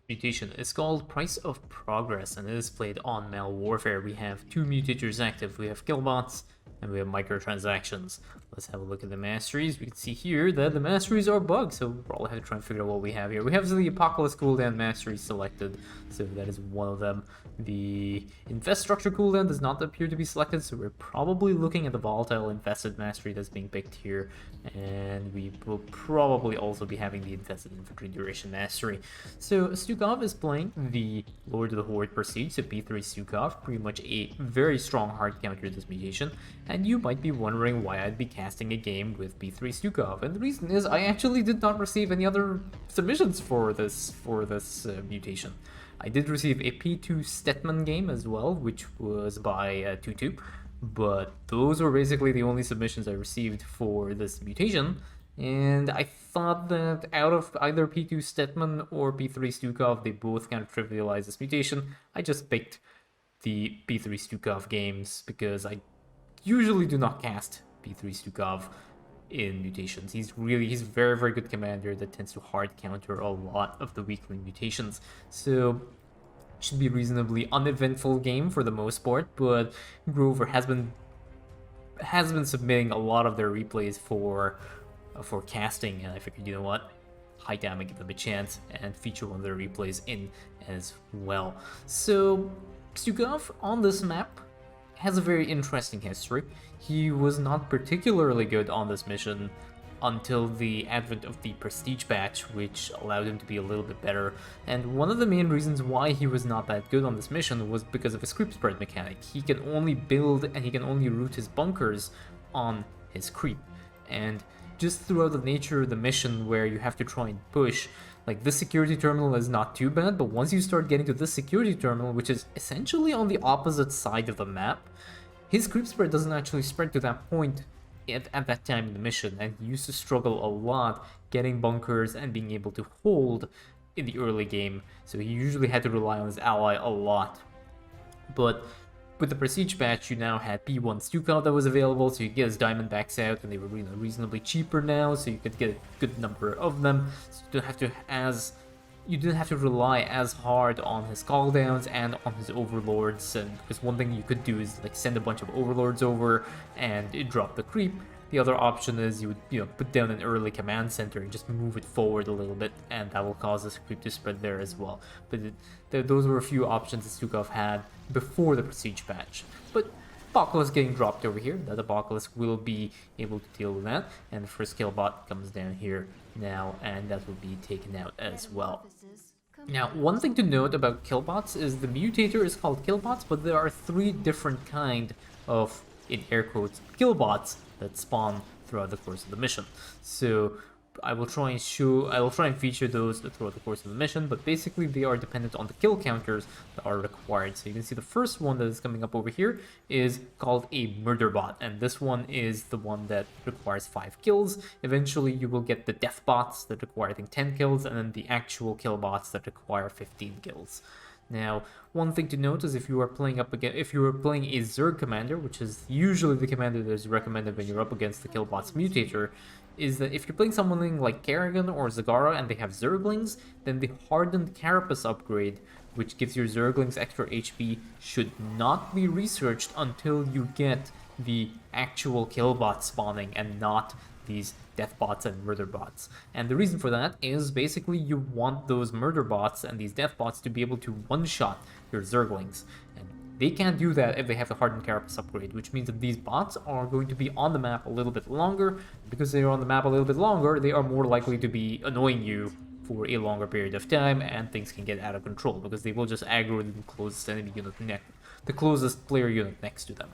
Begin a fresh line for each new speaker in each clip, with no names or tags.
Mutation is called Price of Progress and it is played on Malwarfare. We have two mutators active. We have killbots and we have microtransactions. Let's have a look at the masteries. We can see here that the masteries are bugged, so we'll probably have to try and figure out what we have here. We have the Apocalypse cooldown mastery selected, so that is one of them. The Infrastructure cooldown does not appear to be selected, so we're probably looking at the Volatile Infested mastery that's being picked here, and we will probably also be having the Infested Infantry duration mastery. So Stukov is playing the Lord of the Horde Prestige, so P3 Stukov, pretty much a very strong hard counter to this mutation, and you might be wondering why I'd be casting a game with P3 Stukov, and the reason is I actually did not receive any other submissions for this mutation. I did receive a P2 Stetman game as well, which was by Tutu, but those were basically the only submissions I received for this mutation, and I thought that out of either P2 Stetman or P3 Stukov, they both kind of trivialize this mutation. I just picked the P3 Stukov games because I usually do not cast P3 Stukov in mutations. He's very, very good commander that tends to hard counter a lot of the weakling mutations. So should be a reasonably uneventful game for the most part, but Grover has been submitting a lot of their replays for casting, and I figured, you know what, high time I give them a chance and feature one of their replays in as well. So Stukov on this map has a very interesting history. He was not particularly good on this mission until the advent of the Prestige patch, which allowed him to be a little bit better. And one of the main reasons why he was not that good on this mission was because of his creep spread mechanic. He can only build and he can only route his bunkers on his creep. And just throughout the nature of the mission where you have to try and push, like this security terminal is not too bad, but once you start getting to this security terminal, which is essentially on the opposite side of the map, his creep spread doesn't actually spread to that point at that time in the mission, and he used to struggle a lot getting bunkers and being able to hold in the early game, so he usually had to rely on his ally a lot. But with the Prestige patch, you now had P1 Stukov that was available, so you could get his Diamondbacks out, and they were reasonably cheaper now, so you could get a good number of them. So you didn't have to rely as hard on his cooldowns and on his overlords, and because one thing you could do is like send a bunch of overlords over and drop the creep. The other option is you would put down an early command center and just move it forward a little bit, and that will cause this creep to spread there as well. But those were a few options that Stukov had before the Prestige patch. But Apocalypse getting dropped over here, that Apocalypse will be able to deal with that, and the first killbot comes down here now, and that will be taken out as well. Now, one thing to note about killbots is the mutator is called killbots, but there are three different kind of, in air quotes, killbots that spawn throughout the course of the mission. So I will try and feature those throughout the course of the mission, but basically they are dependent on the kill counters that are required. So you can see the first one that is coming up over here is called a murder bot, and this one is the one that requires 5 kills. Eventually you will get the death bots that require, I think, 10 kills, and then the actual kill bots that require 15 kills. Now, one thing to note is if you are playing a Zerg commander, which is usually the commander that is recommended when you're up against the killbot's mutator, is that if you're playing someone like Kerrigan or Zagara and they have Zerglings, then the Hardened Carapace upgrade, which gives your Zerglings extra HP, should not be researched until you get the actual killbot spawning and not these death bots and murder bots. And the reason for that is basically you want those murder bots and these death bots to be able to one-shot your Zerglings. And they can't do that if they have the Hardened Carapace upgrade, which means that these bots are going to be on the map a little bit longer. Because they are on the map a little bit longer, they are more likely to be annoying you for a longer period of time, and things can get out of control because they will just aggro the closest enemy unit the closest player unit next to them.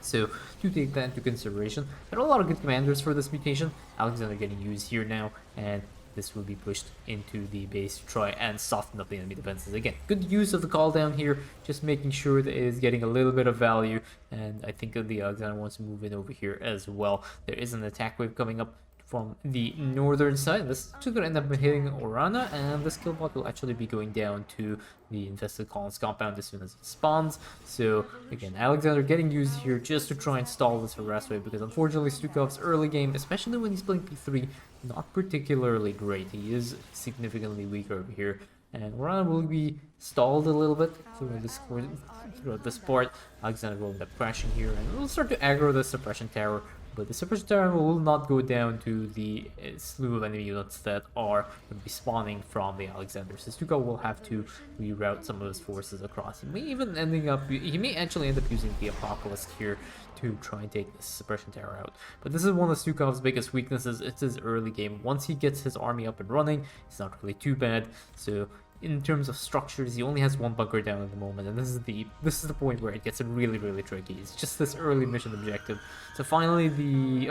So, do take that into consideration. There are a lot of good commanders for this mutation. Alexander getting used here now, and this will be pushed into the base to try and soften up the enemy defenses. Again, good use of the call down here, just making sure that it is getting a little bit of value, and I think the Alexander wants to move in over here as well. There is an attack wave coming up from the northern side. This is actually going to end up hitting Orana, and this killbot will actually be going down to the infested colonies compound as soon as it spawns. So again, Alexander getting used here just to try and stall this harass wave, because unfortunately Stukov's early game, especially when he's playing P3, not particularly great. He is significantly weaker over here. and Orana will be stalled a little bit throughout this part. Alexander will end up crashing here, and we'll start to aggro the Suppression Tower. But the Suppression Tower will not go down to the slew of enemy units that are going to be spawning from the Alexander. So Stukov will have to reroute some of his forces across. He may actually end up using the Apocalypse here to try and take this Suppression Tower out. But this is one of Stukov's biggest weaknesses. It's his early game. Once he gets his army up and running, it's not really too bad. So in terms of structures, he only has one bunker down at the moment, and this is the point where it gets really, really tricky. It's just this early mission objective. So finally the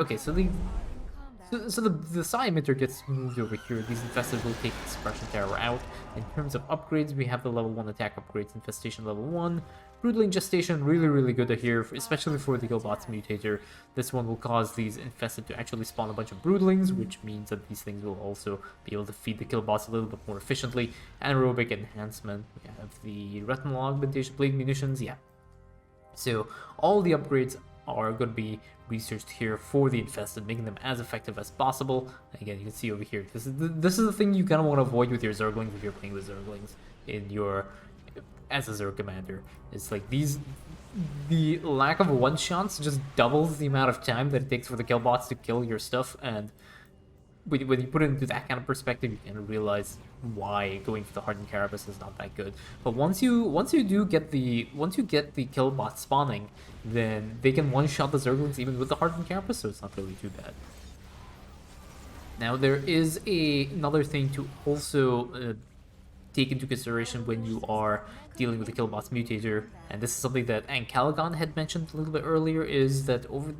Psi emitter gets moved over here. These infestors will take the Suppression Tower out. In terms of upgrades, we have the level 1 attack upgrades, Infestation level 1. Brutally Gestation, really, really good here, especially for the Killbot's Mutator. This one will cause these infested to actually spawn a bunch of Broodlings, which means that these things will also be able to feed the Killbots a little bit more efficiently. Anaerobic Enhancement, we have the Retinal Augmentation, Plague Munitions, yeah. So all the upgrades are going to be researched here for the infested, making them as effective as possible. Again, you can see over here, this is the thing you kind of want to avoid with your Zerglings if you're playing with Zerglings in your as a Zerg commander. It's like the lack of one-shots just doubles the amount of time that it takes for the Killbots to kill your stuff, and when you put it into that kind of perspective, you can realize why going for the Hardened Carapace is not that good. But once you get the Killbot spawning, then they can one-shot the Zerglings even with the Hardened Carapace, so it's not really too bad. Now there is another thing to also take into consideration when you are dealing with the Killbot's Mutator, and this is something that Ancalagon had mentioned a little bit earlier, is that over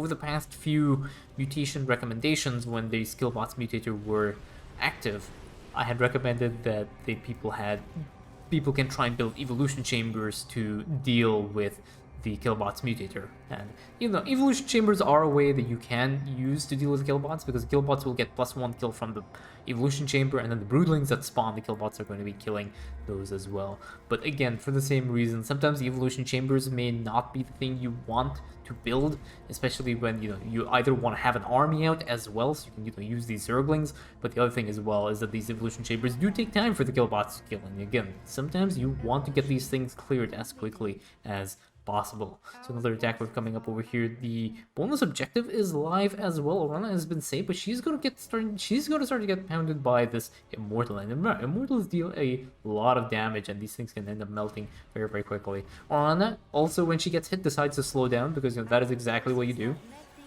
the past few mutation recommendations, when these Killbot's Mutator were active, I had recommended that people can try and build evolution chambers to deal with the Killbot's Mutator. And evolution chambers are a way that you can use to deal with Killbots, because Killbots will get +1 kill from the evolution chamber, and then the Broodlings that spawn the Killbots are going to be killing those as well. But again, for the same reason, sometimes the evolution chambers may not be the thing you want to build, especially when you either want to have an army out as well, so you can use these Zerglings. But the other thing as well is that these evolution chambers do take time for the Killbots to kill, and again, sometimes you want to get these things cleared as quickly as possible. So another attack we're coming up over here. The bonus objective is live as well. Orana has been saved, but she's gonna start to get pounded by this Immortal, and Immortals deal a lot of damage, and these things can end up melting very, very quickly. Orana also, when she gets hit, decides to slow down, because that is exactly what you do.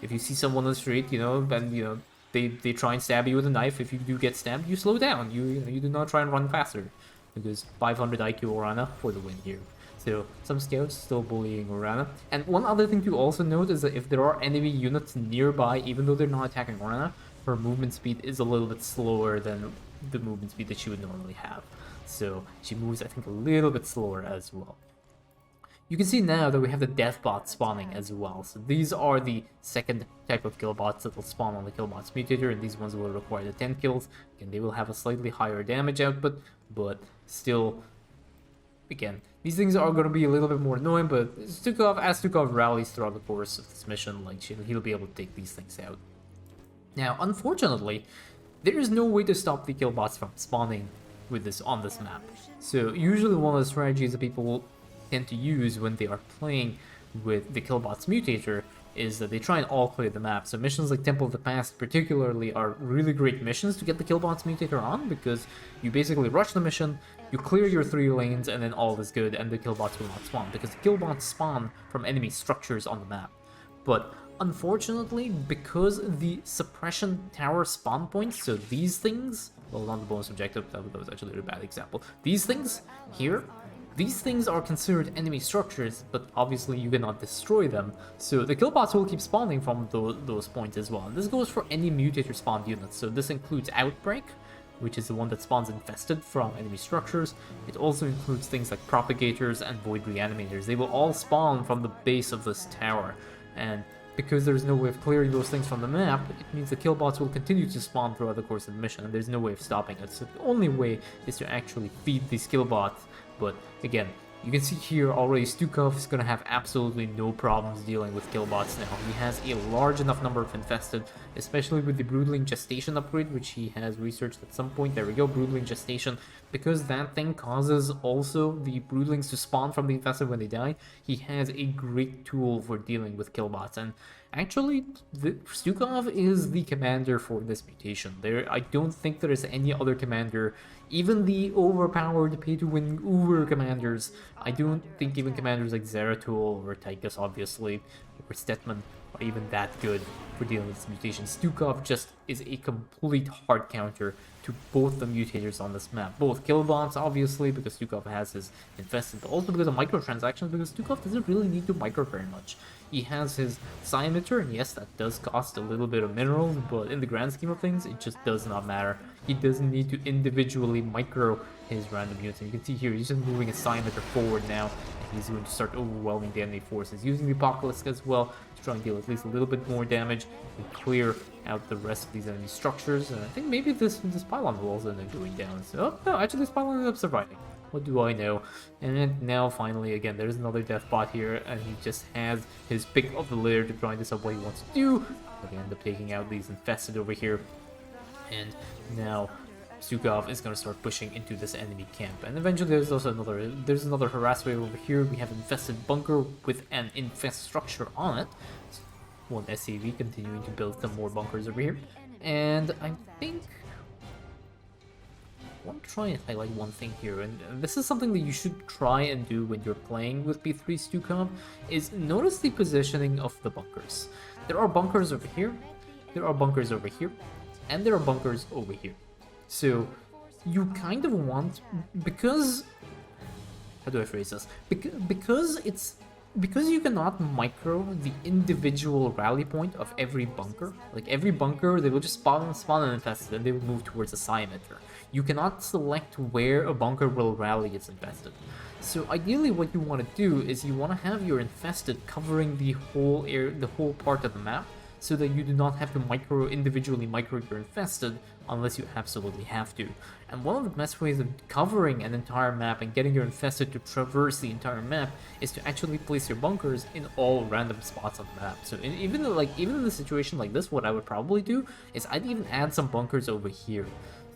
If you see someone on the street, and they try and stab you with a knife, if you do get stabbed, you slow down. You do not try and run faster, because 500 IQ Orana for the win here. So some scouts still bullying Orana. And one other thing to also note is that if there are enemy units nearby, even though they're not attacking Orana, her movement speed is a little bit slower than the movement speed that she would normally have. So she moves, I think, a little bit slower as well. You can see now that we have the Deathbot spawning as well. So these are the second type of Killbots that will spawn on the Killbot's Mutator, and these ones will require the 10 kills. Again, they will have a slightly higher damage output, but still, again, these things are going to be a little bit more annoying, but as Stukov rallies throughout the course of this mission, he'll be able to take these things out. Now, unfortunately, there is no way to stop the Killbots from spawning with this on this map. So usually one of the strategies that people will tend to use when they are playing with the Killbot's Mutator is that they try and all clear the map. So missions like Temple of the Past particularly are really great missions to get the Killbot's Mutator on, because you basically rush the mission, you clear your 3 lanes, and then all is good, and the Killbots will not spawn, because the Killbots spawn from enemy structures on the map. But unfortunately, because the Suppression Tower spawn points, so these things, well, not the bonus objective, that was actually a bad example. These things here, these things are considered enemy structures, but obviously you cannot destroy them, so the Killbots will keep spawning from those points as well. And this goes for any Mutator spawned units, so this includes Outbreak, which is the one that spawns infested from enemy structures. It also includes things like Propagators and Void Reanimators. They will all spawn from the base of this tower, and because there's no way of clearing those things from the map, it means the Killbots will continue to spawn throughout the course of the mission, and there's no way of stopping it. So the only way is to actually feed these Killbots. But again, You can see here already Stukov is going to have absolutely no problems dealing with killbots now. He has a large enough number of infested, especially with the Broodling Gestation upgrade, which he has researched at some point. There we go, Broodling Gestation. Because that thing causes also the Broodlings to spawn from the infested when they die, he has a great tool for dealing with killbots. And actually, Stukov is the commander for this mutation. I don't think there is any other commander, even the overpowered pay-to-win Uber commanders. I don't think even commanders like Zeratul or Tychus, obviously, or Stetman are even that good for dealing with this mutation. Stukov just is a complete hard counter to both the mutators on this map. Both killbots, obviously, because Stukov has his infested, but also because of microtransactions, because Stukov doesn't really need to micro very much. He has his psi emitter, and yes, that does cost a little bit of minerals, but in the grand scheme of things, it just does not matter. He doesn't need to individually micro his random units. And you can see here, he's just moving his psi emitter forward now, and he's going to start overwhelming the enemy forces, using the Apocalypse as well to try and deal at least a little bit more damage and clear out the rest of these enemy structures. And I think maybe this pylon will also end up going down. So, oh, no, actually this pylon ended up surviving. What do I know? And now finally, again, there's another death bot here, and he just has his pick of the litter to try and decide what he wants to do. But they end up taking out these infested over here. And now Stukov is going to start pushing into this enemy camp. And eventually there's also another harass wave over here. We have infested bunker with an infest structure on it. One SCV continuing to build some more bunkers over here. And I think I want to try and highlight one thing here, and this is something that you should try and do when you're playing with P3 Stukov, is notice the positioning of the bunkers. There are bunkers over here, there are bunkers over here, and there are bunkers over here. So you kind of want, because, how do I phrase this? Because you cannot micro the individual rally point of every bunker. Like every bunker, they will just spawn and infest, and they will move towards a psi emitter. You cannot select where a bunker will rally its infested. So ideally what you want to do is you want to have your infested covering the whole part of the map, so that you do not have to individually micro your infested unless you absolutely have to. And one of the best ways of covering an entire map and getting your infested to traverse the entire map is to actually place your bunkers in all random spots on the map. So even in a situation like this, what I would probably do is I'd even add some bunkers over here.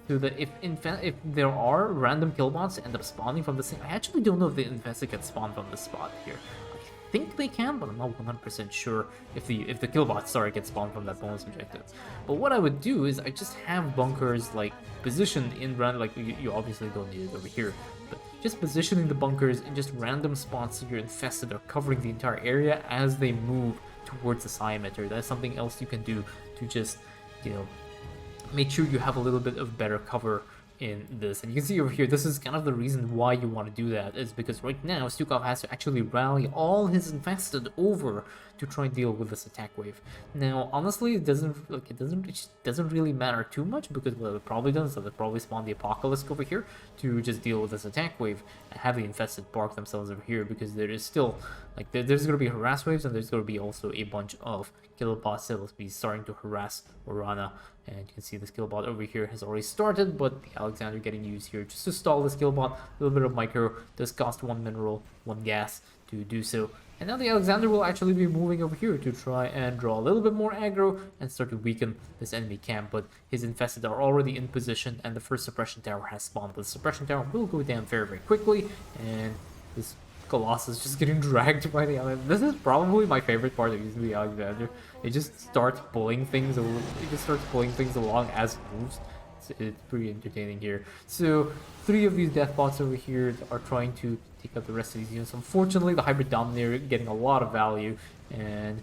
So that if there are random killbots that end up spawning from the same, I actually don't know if the infested can spawn from this spot here. I think they can, but I'm not 100% sure if the killbots get spawned from that bonus objective. But what I would do is I just have bunkers like positioned in random, like you obviously don't need it over here, but just positioning the bunkers in just random spots that you're infested are covering the entire area as they move towards the psi emitter. That's something else you can do to just, make sure you have a little bit of better cover in this. And you can see over here, this is kind of the reason why you want to do that, is because right now Stukov has to actually rally all his infested over to try and deal with this attack wave. Now honestly, it doesn't really matter too much, because what it probably does is it probably spawn the Apocalypse over here to just deal with this attack wave and have the infested park themselves over here, because there is still there's going to be harass waves, and there's going to be also a bunch of killbots that will be starting to harass Orana. And you can see this killbot over here has already started, but the Alexander getting used here just to stall this killbot. A little bit of micro, does cost 1 mineral, 1 gas to do so. And now the Alexander will actually be moving over here to try and draw a little bit more aggro and start to weaken this enemy camp. But his infested are already in position, and the first suppression tower has spawned. But the suppression tower will go down very, very quickly, and this Colossus just getting dragged by the Alexander. This is probably my favorite part of using the Alexander. It just starts pulling things over. It just starts pulling things along as it moves. It's pretty entertaining here. So 3 of these death bots over here are trying to take out the rest of these units. Unfortunately, the Hybrid Dominator getting a lot of value, and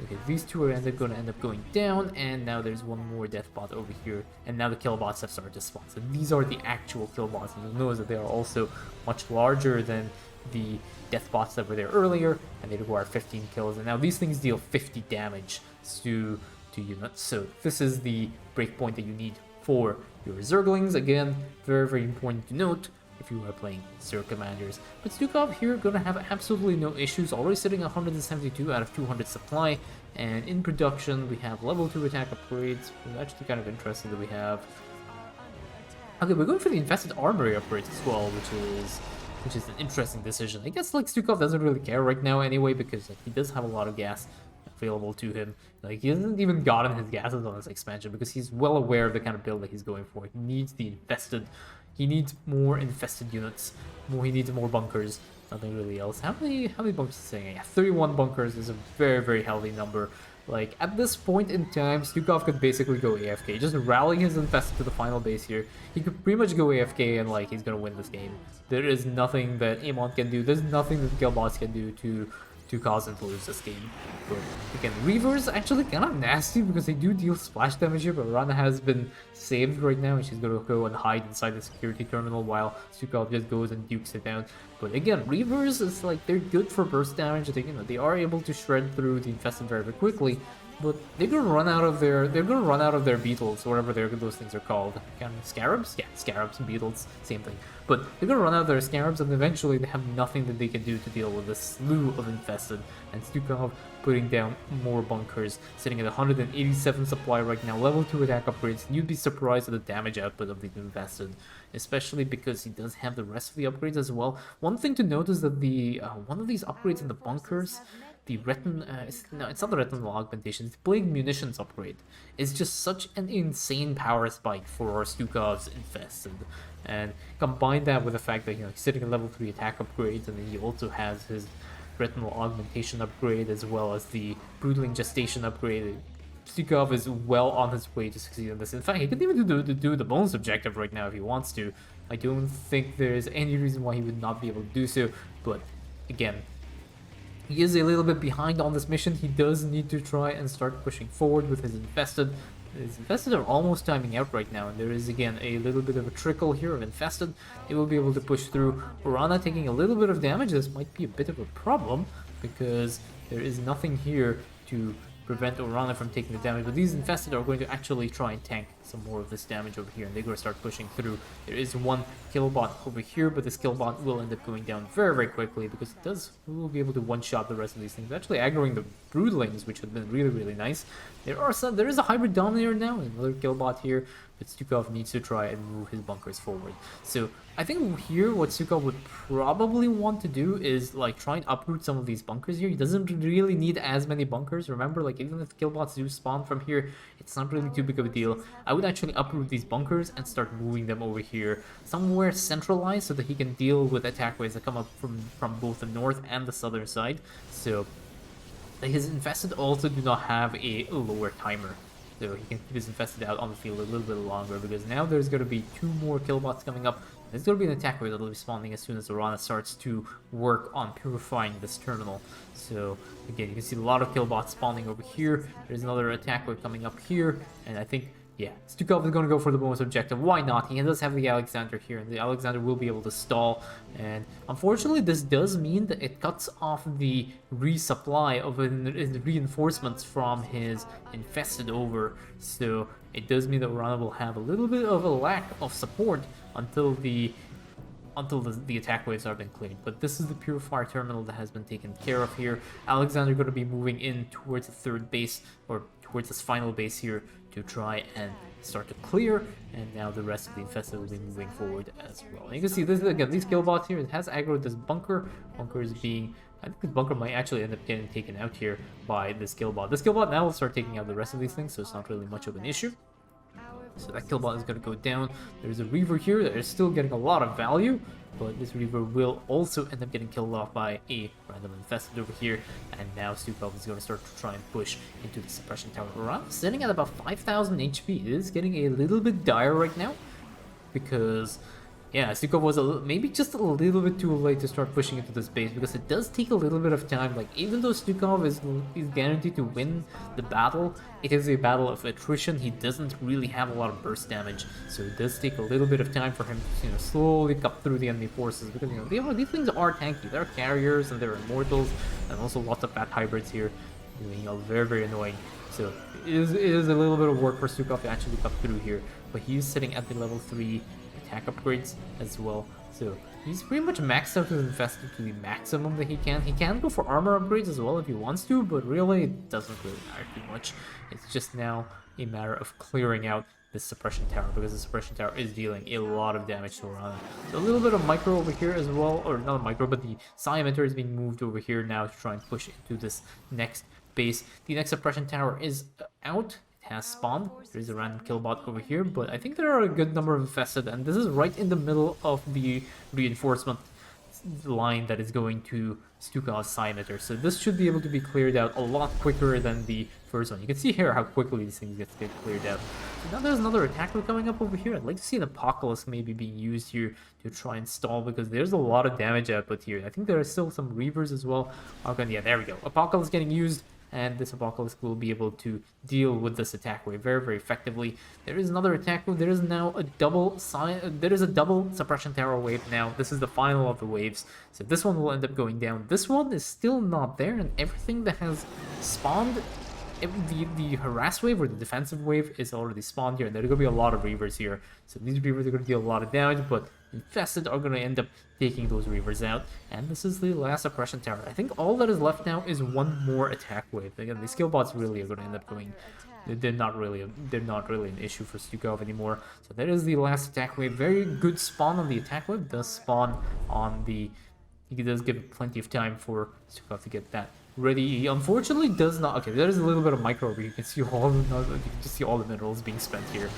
okay, these 2 are going to end up going down, and now there's one more death bot over here, and now the killbots have started to spawn. So these are the actual killbots, and you'll notice that they are also much larger than the death bots that were there earlier, and they require 15 kills, and now these things deal 50 damage to units. So this is the breakpoint that you need for your Zerglings. Again, very, very important to note if you are playing Zerg commanders. But Stukov here gonna have absolutely no issues, already sitting at 172 out of 200 supply, and in production we have level 2 attack upgrades. I'm actually kind of interested that we have... Okay, we're going for the Infested Armory upgrades as well, which is which is an interesting decision. I guess like Stukov doesn't really care right now anyway, because like, he does have a lot of gas available to him. Like he hasn't even gotten his gases on this expansion because he's well aware of the kind of build that he's going for. He needs the infested, he needs more infested units. He needs more bunkers. Nothing really else. How many bunkers is he saying? Yeah, 31 bunkers is a very, very healthy number. Like at this point in time, Stukov could basically go AFK. Just rally his infested to the final base here. He could pretty much go AFK and like he's gonna win this game. There is nothing that Amon can do. There's nothing that the Killbots can do to cause him to lose this game. But again, Reaver's actually kind of nasty because they do deal splash damage here, but Rana has been saved right now and she's going to go and hide inside the security terminal while Stukov just goes and dukes it down. But again, Reavers is like, they're good for burst damage. They are able to shred through the infested very, very quickly. But they're gonna run out of their beetles, whatever those things are called. Scarabs? Yeah, scarabs and beetles, same thing. But they're gonna run out of their scarabs, and eventually they have nothing that they can do to deal with this slew of infested. And Stukov putting down more bunkers, sitting at 187 supply right now, level 2 attack upgrades. You'd be surprised at the damage output of the infested, especially because he does have the rest of the upgrades as well. One thing to note is that the one of these upgrades in the bunkers, the it's not the retinal augmentation, it's Plague Munitions upgrade. It's just such an insane power spike for Stukov's infested. And combine that with the fact that, he's sitting at level 3 attack upgrades, and then he also has his retinal augmentation upgrade as well as the Broodling Gestation upgrade. Stukov is well on his way to succeed in this. In fact, he could even do the bonus objective right now if he wants to. I don't think there's any reason why he would not be able to do so, but again, he is a little bit behind on this mission. He does need to try and start pushing forward with his infested. His infested are almost timing out right now, and there is again a little bit of a trickle here of infested. They will be able to push through. Orana taking a little bit of damage. This might be a bit of a problem because there is nothing here to prevent Orana from taking the damage, but these infested are going to actually try and tank some more of this damage over here, and they're going to start pushing through. There is one killbot over here, but this killbot will end up going down very, very quickly because we will be able to one-shot the rest of these things, actually aggroing the broodlings, which have been really, really nice. There is a hybrid dominator now, another killbot here, but Stukov needs to try and move his bunkers forward. So I think here what Stukov would probably want to do is like try and uproot some of these bunkers here. He doesn't really need as many bunkers. Remember, like even if killbots do spawn from here, it's not really too big of a deal. I would actually uproot these bunkers and start moving them over here somewhere centralized so that he can deal with attack waves that come up from both the north and the southern side. So his infested also do not have a lower timer, so he can keep his infested out on the field a little bit longer, because now there's going to be 2 more killbots coming up. There's going to be an attack wave that will be spawning as soon as Orana starts to work on purifying this terminal. So again, you can see a lot of killbots spawning over here. There's another attack wave coming up here, and I think, yeah, Stukov is going to go for the bonus objective. Why not? He does have the Alexander here, and the Alexander will be able to stall. And unfortunately, this does mean that it cuts off the resupply of reinforcements from his infested over. So it does mean that Orana will have a little bit of a lack of support until the attack waves have been cleared. But this is the purifier terminal that has been taken care of here. Alexander going to be moving in towards the third base, or towards this final base here, to try and start to clear, and now the rest of the infested will be moving forward as well. And you can see this again, these killbots here, it has aggroed this bunker. Bunker is being, I think the bunker might actually end up getting taken out here by this killbot. This killbot now will start taking out the rest of these things, so it's not really much of an issue. So that killbot is going to go down. There's a Reaver here that is still getting a lot of value, but this Reaver will also end up getting killed off by a random infested over here. And now Stukov is going to start to try and push into the suppression tower. Around sitting at about 5,000 HP. It is getting a little bit dire right now because, yeah, Stukov was maybe just a little bit too late to start pushing into this base, because it does take a little bit of time. Like, even though Stukov is guaranteed to win the battle, it is a battle of attrition. He doesn't really have a lot of burst damage, so it does take a little bit of time for him to, slowly cut through the enemy forces, because, these things are tanky. They're carriers and they're immortals, and also lots of fat hybrids here. Very, very annoying. So it is a little bit of work for Stukov to actually cut through here, but he's sitting at the level 3 attack upgrades as well, so he's pretty much maxed out his infested to the maximum that he can. He can go for armor upgrades as well if he wants to, but really it doesn't really matter too much. It's just now a matter of clearing out this suppression tower, because the suppression tower is dealing a lot of damage to Orana. So a little bit of micro over here as well, or not micro, but the psi emitter is being moved over here now to try and push into this next base. The next suppression tower is out. Has spawned. There's a random killbot over here, but I think there are a good number of infested, and this is right in the middle of the reinforcement line that is going to Stukov's psi emitter. So this should be able to be cleared out a lot quicker than the first one. You can see here how quickly these things get cleared out. So now there's another attacker coming up over here. I'd like to see an Apocalypse maybe being used here to try and stall, because there's a lot of damage output here. I think there are still some Reavers as well. Okay, yeah, there we go. Apocalypse getting used. And this Apocalypse will be able to deal with this attack wave very, very effectively. There is another attack wave. There is now a double suppression tower wave now. This is the final of the waves. So this one will end up going down. This one is still not there, and everything that has spawned, the harass wave or the defensive wave is already spawned here. And there are going to be a lot of Reavers here. So these Reavers are going to deal a lot of damage, but infested are going to end up taking those Reavers out. And this is the last suppression tower. I think all that is left now is one more attack wave. Again, these skill bots really are going to end up going. They're not really an issue for Stukov anymore. So that is the last attack wave. Very good spawn on the attack wave. Does spawn on the. He does give plenty of time for Stukov to get that ready. He unfortunately does not. Okay, there is a little bit of micro where you can see all the minerals being spent here.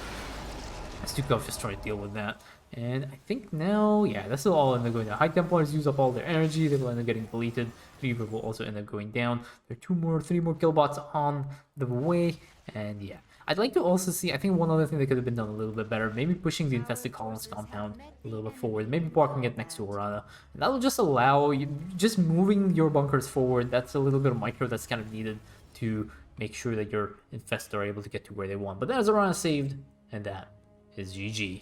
Stukov just trying to deal with that. And I think now, yeah, this will all end up going down. High Templars use up all their energy. They will end up getting deleted. Reaver will also end up going down. There are 3 more killbots on the way. And yeah, I'd like to also see, I think one other thing that could have been done a little bit better, maybe pushing the infested columns compound a little bit forward, maybe parking it next to Orana. And that will just allow you, just moving your bunkers forward. That's a little bit of micro that's kind of needed to make sure that your infested are able to get to where they want. But that is Orana saved, and that is GG.